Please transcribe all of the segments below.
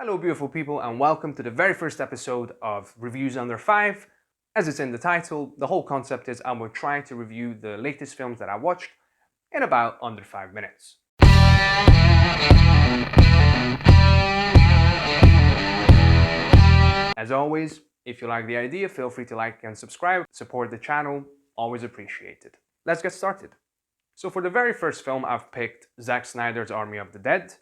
Hello beautiful people and welcome to the very first episode of Reviews Under 5. As it's in the title, the whole concept is I will try to review the latest films that I watched in about under 5 minutes. As always, if you like the idea, feel free to like and subscribe, support the channel, always appreciated. Let's get started. So for the very first film, I've picked Zack Snyder's Army of the Dead.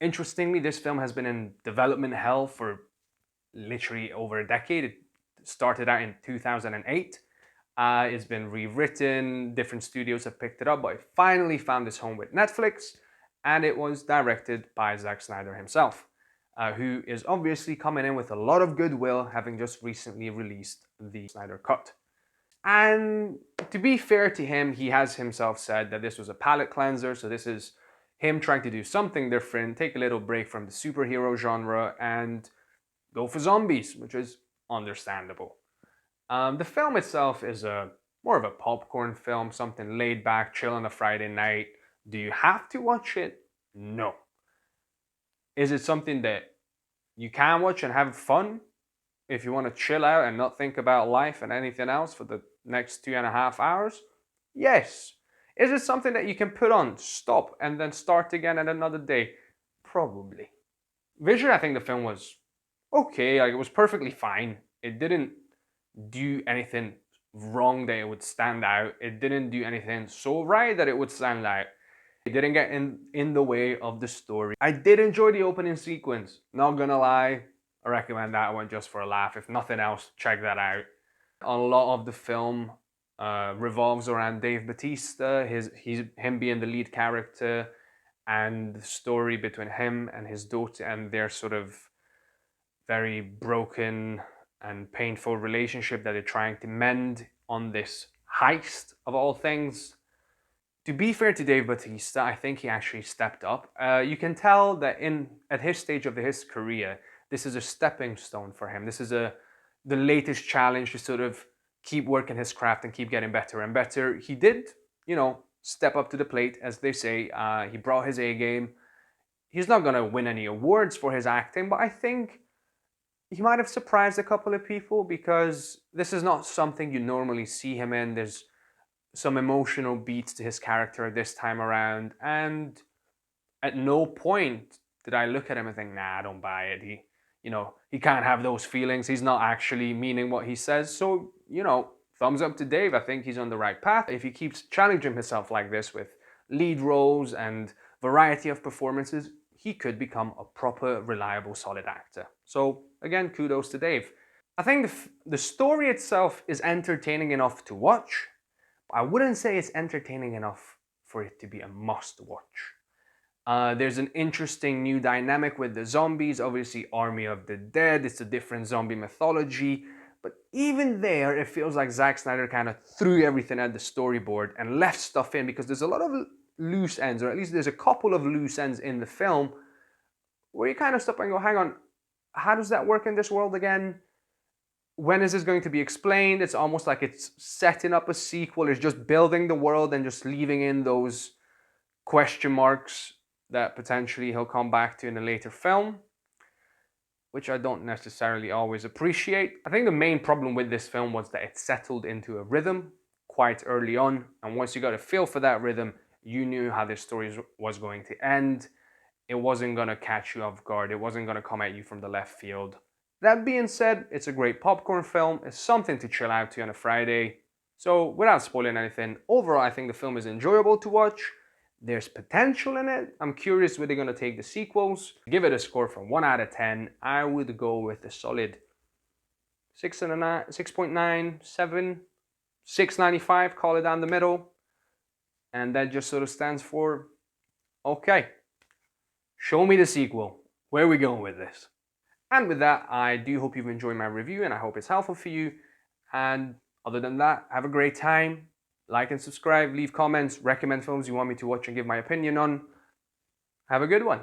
Interestingly, this film has been in development hell for literally over a decade. It started out in 2008. It's been rewritten, different studios have picked it up, but it finally found its home with Netflix, and it was directed by Zack Snyder himself, who is obviously coming in with a lot of goodwill, having just recently released the Snyder Cut. And to be fair to him, he has himself said that this was a palate cleanser, so this is him trying to do something different, take a little break from the superhero genre and go for zombies, which is understandable. The film itself is more of a popcorn film, something laid back, chill on a Friday night. Do you have to watch it? No. Is it something that you can watch and have fun if you want to chill out and not think about life and anything else for the next 2.5 hours? Yes. Is it something that you can put on, stop, and then start again at another day? Probably. Visually, I think the film was okay. Like, it was perfectly fine. It didn't do anything wrong that it would stand out. It didn't do anything so right that it would stand out. It didn't get in the way of the story. I did enjoy the opening sequence. Not gonna lie, I recommend that one just for a laugh. If nothing else, check that out. A lot of the film revolves around Dave Bautista, him being the lead character, and the story between him and his daughter and their sort of very broken and painful relationship that they're trying to mend on this heist of all things. To be fair to Dave Bautista, I think he actually stepped up. You can tell that at his stage of his career, this is a stepping stone for him. This is the latest challenge to sort of keep working his craft and keep getting better and better. He did, step up to the plate, as they say. He brought his A game. He's not going to win any awards for his acting, but I think he might have surprised a couple of people because this is not something you normally see him in. There's some emotional beats to his character this time around, and at no point did I look at him and think, nah, I don't buy it. He can't have those feelings. He's not actually meaning what he says. So, thumbs up to Dave. I think he's on the right path. If he keeps challenging himself like this with lead roles and variety of performances, he could become a proper, reliable, solid actor. So again, kudos to Dave. I think the story itself is entertaining enough to watch, but I wouldn't say it's entertaining enough for it to be a must-watch. There's an interesting new dynamic with the zombies. Obviously, Army of the Dead, it's a different zombie mythology. But even there, it feels like Zack Snyder kind of threw everything at the storyboard and left stuff in because there's a lot of loose ends, or at least there's a couple of loose ends in the film where you kind of stop and go, hang on, how does that work in this world again? When is this going to be explained? It's almost like it's setting up a sequel. It's just building the world and just leaving in those question marks that potentially he'll come back to in a later film, which I don't necessarily always appreciate. I think the main problem with this film was that it settled into a rhythm quite early on, and once you got a feel for that rhythm, you knew how this story was going to end. It wasn't going to catch you off guard. It wasn't going to come at you from the left field. That being said, it's a great popcorn film. It's something to chill out to on a Friday. So without spoiling anything, overall I think the film is enjoyable to watch. There's potential in it. I'm curious where they're going to take the sequels. Give it a score from 1 out of 10. I would go with a solid 6.9, 7, 6.95, call it down the middle. And that just sort of stands for, okay, show me the sequel. Where are we going with this? And with that, I do hope you've enjoyed my review and I hope it's helpful for you. And other than that, have a great time. Like and subscribe, leave comments, recommend films you want me to watch and give my opinion on. Have a good one.